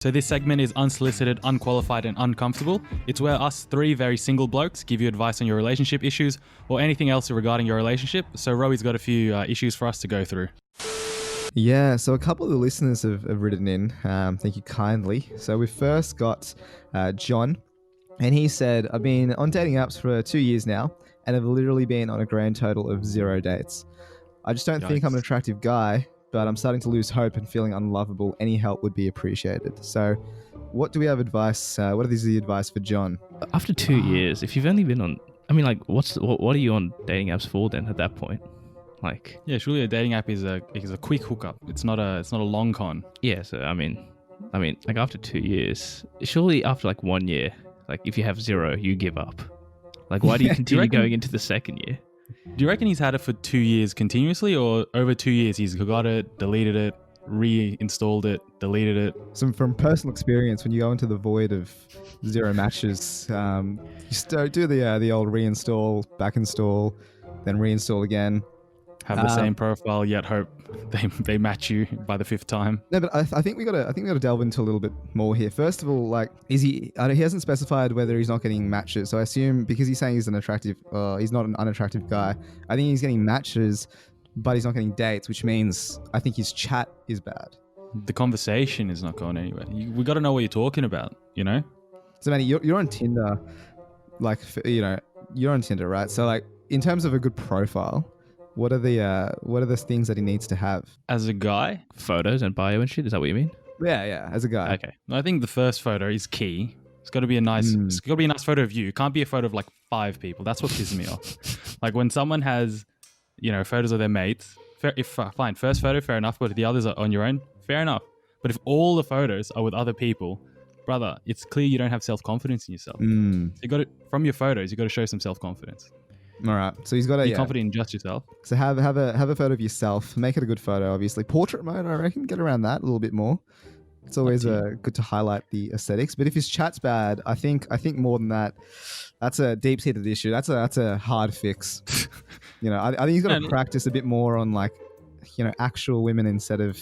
So this segment is Unsolicited, Unqualified and Uncomfortable. It's where us three very single blokes give you advice on your relationship issues or anything else regarding your relationship. So Roey's got a few issues for us to go through. Yeah, so a couple of the listeners have written in. Thank you kindly. So we first got John, and he said, I've been on dating apps for 2 years now and have literally been on a grand total of 0 dates. I just don't think I'm an attractive guy, but I'm starting to lose hope and feeling unlovable. Any help would be appreciated. So what do we have advice? What is the advice for John? After 2 years, if you've only been on, I mean, like, what are you on dating apps for then at that point? Like, yeah, surely a dating app is a quick hookup. It's not a long con. Yeah, so I mean, like after 2 years, surely after like 1 year, like if you have 0, you give up. Like, why do you continue going into the second year? Do you reckon he's had it for 2 years continuously, or over 2 years he's got it, deleted it, reinstalled it, deleted it? So from personal experience, when you go into the void of 0 matches, you do the old reinstall, back install, then reinstall again. Have the same profile, yet hope they match you by the 5th time. No, but I think we got to delve into a little bit more here. First of all, like, he hasn't specified whether he's not getting matches. So I assume because he's saying he's he's not an unattractive guy. I think he's getting matches, but he's not getting dates, which means I think his chat is bad. The conversation is not going anywhere. We got to know what you're talking about, you know? So Manny, you're on Tinder, like, you're on Tinder, right? So like, in terms of a good profile, what are the things that he needs to have? As a guy? Photos and bio and shit, is that what you mean? Yeah, as a guy. Okay. I think the first photo is key. It's got to be a nice photo of you. It can't be a photo of like 5 people. That's what pisses me off. Like when someone has, photos of their mates, fine, first photo, fair enough, but if the others are on your own, fair enough. But if all the photos are with other people, brother, it's clear you don't have self-confidence in yourself. So from your photos, you got to show some self-confidence. All right, so he's got to be confident in just yourself. So have a photo of yourself. Make it a good photo, obviously. Portrait mode, I reckon. Get around that a little bit more. It's always good to highlight the aesthetics. But if his chat's bad, I think more than that, that's a deep-seated issue. That's a hard fix. I think he's got to practice a bit more on actual women instead of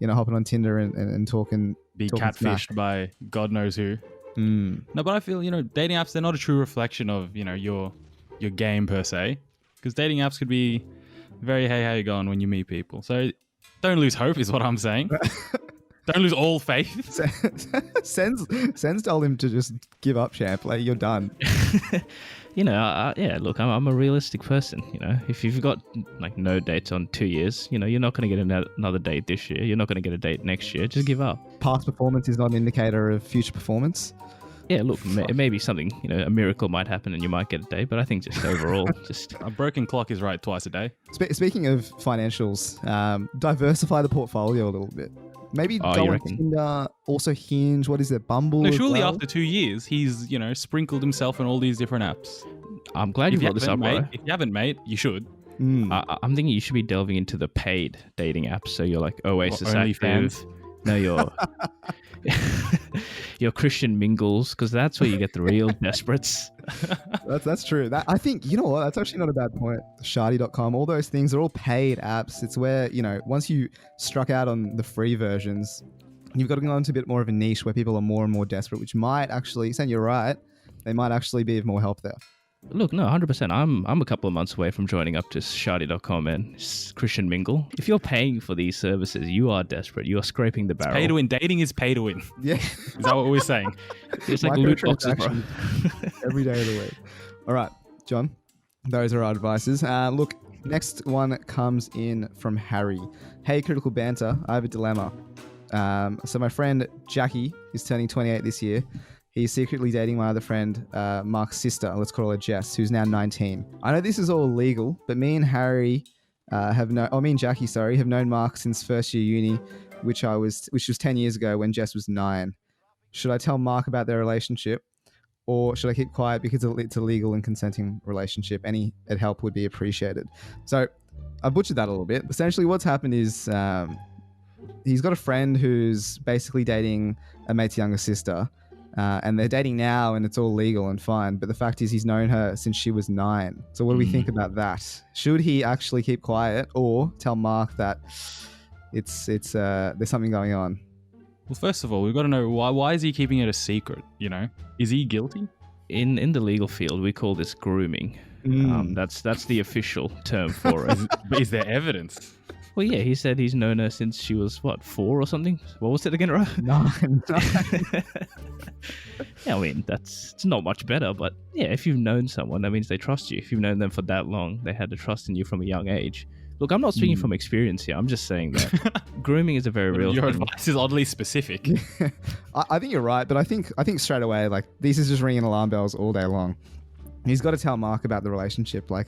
hopping on Tinder and talking. Be catfished by God knows who. No, but I feel dating apps, they're not a true reflection of your game per se, because dating apps could be very hey, how you going when you meet people. So don't lose hope is what I'm saying. Don't lose all faith. Sen's told him to just give up, champ. Like, you're done. Look, I'm a realistic person. If you've got like no dates on 2 years, you're not going to get another date this year. You're not going to get a date next year. Just give up. Past performance is not an indicator of future performance. Yeah, look, it may be something, a miracle might happen and you might get a date, but I think just overall, a broken clock is right twice a day. Speaking of financials, diversify the portfolio a little bit. Maybe go on Tinder, also Hinge. What is it, Bumble? No, surely after 2 years, he's sprinkled himself on all these different apps. I'm glad you brought this up, bro. If you haven't, mate, you should. I'm thinking you should be delving into the paid dating apps. So you're like Oasis active. No, your Christian mingles, because that's where you get the real desperates. That's true. I think, what? That's actually not a bad point. Shardy.com, all those things are all paid apps. It's where, once you struck out on the free versions, you've got to go into a bit more of a niche where people are more and more desperate, which might actually, saying you're right, they might actually be of more help there. Look, no, 100%. I'm a couple of months away from joining up to Shardy.com and Christian Mingle. If you're paying for these services, you are desperate. You are scraping the barrel. It's pay to win. Dating is pay to win. Yeah. Is that what we're saying? It's like loot boxes, bro. Every day of the week. All right, John, those are our advices. Look, next one comes in from Harry. Hey, Critical Banter, I have a dilemma. So my friend Jackie is turning 28 this year. He's secretly dating my other friend, Mark's sister, let's call her Jess, who's now 19. I know this is all illegal, but me and Jackie, have known Mark since first year uni, which was 10 years ago when Jess was 9. Should I tell Mark about their relationship, or should I keep quiet because it's a legal and consenting relationship? Any help would be appreciated. So I butchered that a little bit. Essentially what's happened is he's got a friend who's basically dating a mate's younger sister. And they're dating now and it's all legal and fine. But the fact is he's known her since she was 9. So what do we think about that? Should he actually keep quiet or tell Mark that it's there's something going on? Well, first of all, we've got to know why is he keeping it a secret, you know? Is he guilty? In the legal field, we call this grooming. That's the official term for it. But is there evidence? Well, yeah, he said he's known her since she was, 4 or something? What was it again, Ra? 9. Yeah, I mean, it's not much better, but yeah, if you've known someone, that means they trust you. If you've known them for that long, they had to trust in you from a young age. Look, I'm not speaking from experience here. I'm just saying that grooming is a very real Your thing. advice is oddly specific. I think you're right, but I think straight away, like, this is just ringing alarm bells all day long. He's got to tell Mark about the relationship. Like,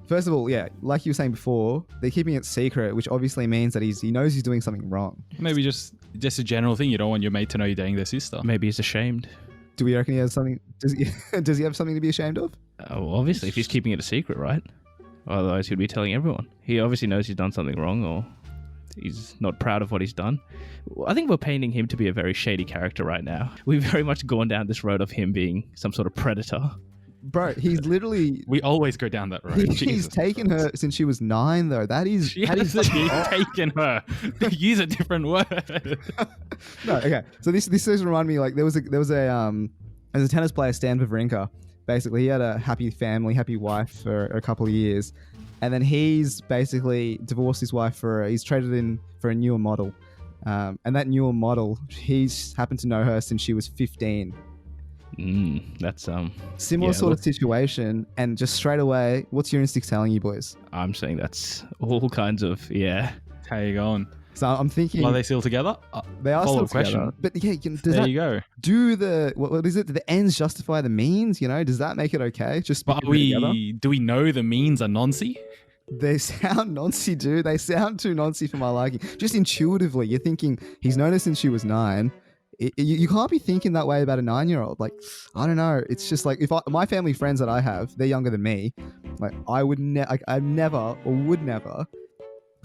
first of all, yeah, like you were saying before, they're keeping it secret, which obviously means that he knows he's doing something wrong. Maybe just a general thing. You don't want your mate to know you're dating their sister. Maybe he's ashamed. Do we reckon he has something? Does he have something to be ashamed of? Well, obviously, if he's keeping it a secret, right? Otherwise, he'd be telling everyone. He obviously knows he's done something wrong, or he's not proud of what he's done. I think we're painting him to be a very shady character right now. We've very much gone down this road of him being some sort of predator. Bro, he's literally... We always go down that road. He's taken her since she was 9, though. He's taken her. Use a different word. No, okay. So this does remind me, like, there was a as a tennis player, Stan Wawrinka. Basically, he had a happy family, happy wife for a couple of years, and then he's basically divorced his wife he's traded in for a newer model, and that newer model, he's happened to know her since she was 15. That's similar sort of situation, and just straight away, what's your instinct telling you, boys? I'm saying that's all kinds of How you going? So I'm thinking, are they still together? They are still question. together. But yeah, There you go. Do what is it? The ends justify the means? You know, does that make it okay? Just but do we know the means are noncy? They sound noncy, dude. They sound too noncy for my liking. Just intuitively, you're thinking he's known her since she was 9. You can't be thinking that way about a 9-year-old. Like, I don't know. It's just like, my family friends that I have, they're younger than me. Like, I would never or would never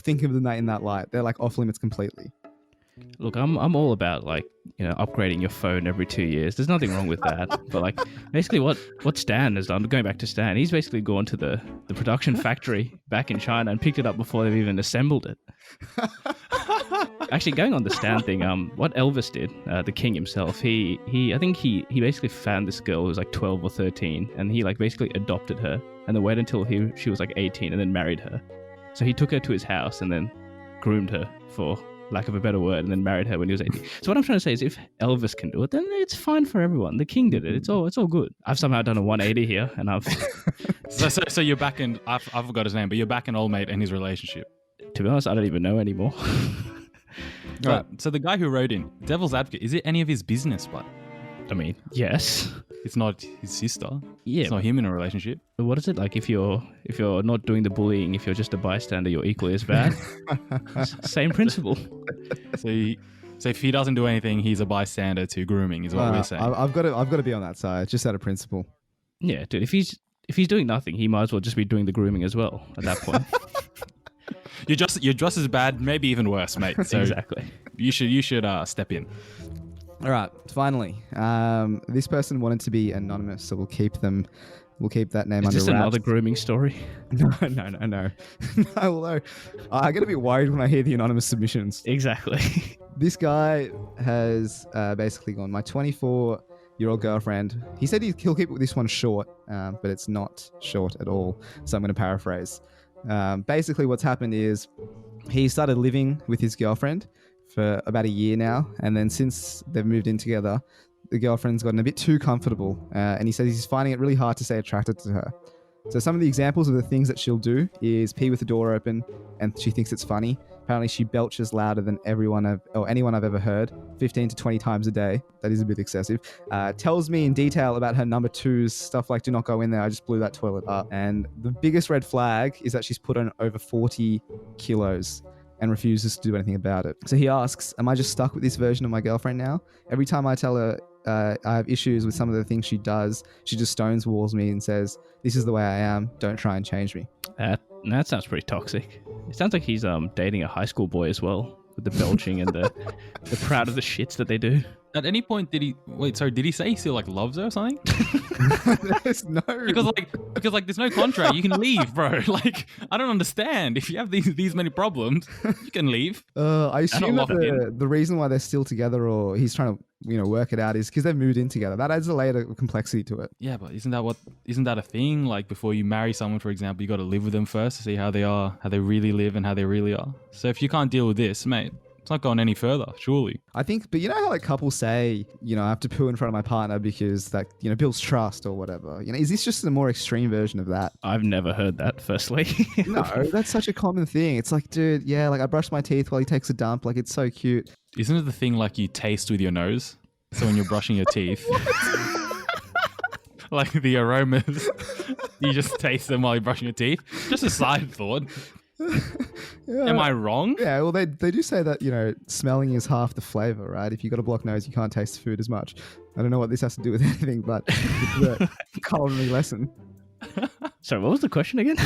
think of them in that light. They're like off limits completely. Look, I'm all about, like, you know, upgrading your phone every 2 years. There's nothing wrong with that. But like, basically what Stan has done, going back to Stan, he's basically gone to the production factory back in China and picked it up before they've even assembled it. Actually, going on the Stan thing, what Elvis did, the king himself, I think he basically found this girl who was like 12 or 13, and he like basically adopted her, and then waited until she was like 18 and then married her. So he took her to his house and then groomed her, for lack of a better word, and then married her when he was 18. So what I'm trying to say is, if Elvis can do it, then it's fine for everyone. The king did it. It's all good. I've somehow done a 180 here, and I've... so you're back in... I forgot his name, but you're back in old mate and his relationship. To be honest, I don't even know anymore. Right. So the guy who wrote in, Devil's Advocate, is it any of his business, bud? I mean, yes. It's not his sister. Yeah. It's not him in a relationship. What is it like if you're not doing the bullying, if you're just a bystander, you're equally as bad? Same principle. So if he doesn't do anything, he's a bystander to grooming, is what we're saying. I've got to be on that side, just out of principle. Yeah, dude. If he's doing nothing, he might as well just be doing the grooming as well at that point. You're just as bad, maybe even worse, mate. So exactly. You should step in. All right. Finally, this person wanted to be anonymous, so we'll keep that name under wraps. Is this another grooming story? No. No, although I get a bit worried when I hear the anonymous submissions. Exactly. This guy has basically gone, my 24-year-old girlfriend. He said he'll keep this one short, but it's not short at all. So I'm going to paraphrase. Basically, what's happened is he started living with his girlfriend for about a year now, and then since they've moved in together, the girlfriend's gotten a bit too comfortable, and he says he's finding it really hard to stay attracted to her. So some of the examples of the things that she'll do is pee with the door open, and she thinks it's funny. Apparently she belches louder than anyone I've ever heard, 15 to 20 times a day. That is a bit excessive. Tells me in detail about her number 2s, stuff like, do not go in there, I just blew that toilet up. And the biggest red flag is that she's put on over 40 kilos and refuses to do anything about it. So he asks, am I just stuck with this version of my girlfriend now? Every time I tell her I have issues with some of the things she does, she just stones-walls me and says, this is the way I am, don't try and change me. That sounds pretty toxic. It sounds like he's dating a high school boy as well, with the belching and the proud of the shits that they do. At any point did he wait? Sorry, did he say he still like loves her or something? There's no. Because like there's no contract. You can leave, bro. Like I don't understand. If you have these many problems, you can leave. I assume not that lock it the reason why they're still together, or he's trying to work it out, is because they've moved in together. That adds a layer of complexity to it. Yeah, but isn't that a thing? Like before you marry someone, for example, you got to live with them first to see how they are, how they really live, and how they really are. So if you can't deal with this, mate, it's not going any further, surely. I think, but you know how like couples say, I have to poo in front of my partner because that builds trust or whatever. Is this just a more extreme version of that? I've never heard that. Firstly, No, that's such a common thing. It's like, dude, yeah, like I brush my teeth while he takes a dump. Like it's so cute. Isn't it the thing like you taste with your nose? So when you're brushing your teeth, like the aromas, you just taste them while you're brushing your teeth. Just a side thought. Yeah. Am I wrong? Yeah, well, they do say that, smelling is half the flavor, right? If you've got a blocked nose, you can't taste the food as much. I don't know what this has to do with anything, but it's a culinary lesson. Sorry, what was the question again?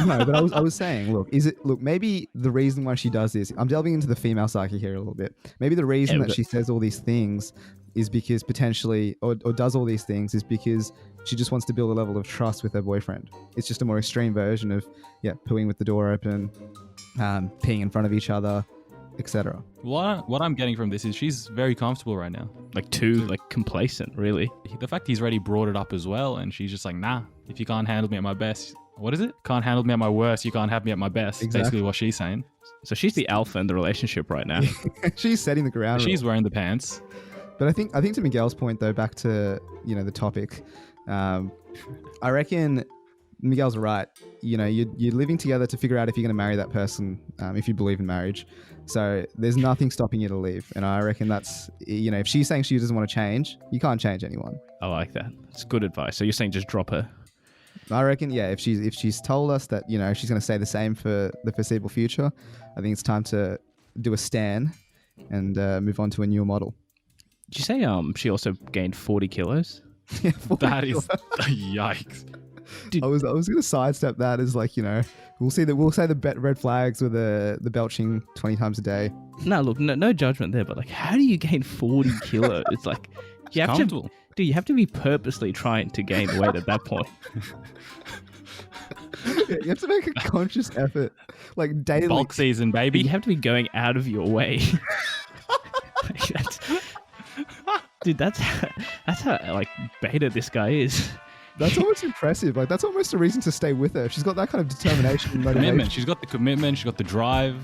No, but I was saying, look, maybe the reason why she does this, I'm delving into the female psyche here a little bit. Maybe the reason that she says all these things is because potentially, or does all these things is because she just wants to build a level of trust with her boyfriend. It's just a more extreme version of, pooing with the door open, peeing in front of each other, etc. What I'm getting from this is she's very comfortable right now. Like too complacent, really. The fact he's already brought it up as well, and she's just like, nah, if you can't handle me at my best, what is it? Can't handle me at my worst, you can't have me at my best. Exactly. Basically what she's saying. So she's the alpha in the relationship right now. She's setting the ground. She's wearing the pants. But I think to Miguel's point though, back to the topic, I reckon Miguel's right. You're living together to figure out if you're going to marry that person, if you believe in marriage. So there's nothing stopping you to leave. And I reckon that's, if she's saying she doesn't want to change, you can't change anyone. I like that. It's good advice. So you're saying just drop her? I reckon, yeah, if she's told us that, she's going to stay the same for the foreseeable future, I think it's time to do a stand and move on to a newer model. Did you say she also gained 40 kilos? Yeah, That is yikes. I was going to sidestep that as like, we'll say the red flags with the belching 20 times a day. No, look, no judgment there, but like, how do you gain 40 kilos? It's like, you have to be purposely trying to gain weight at that point. Yeah, you have to make a conscious effort, like daily. Bulk season, baby. You have to be going out of your way. That's how like beta this guy is. That's almost impressive. Like that's almost a reason to stay with her. She's got that kind of determination and motivation. Commitment. She's got the commitment. She's got the drive.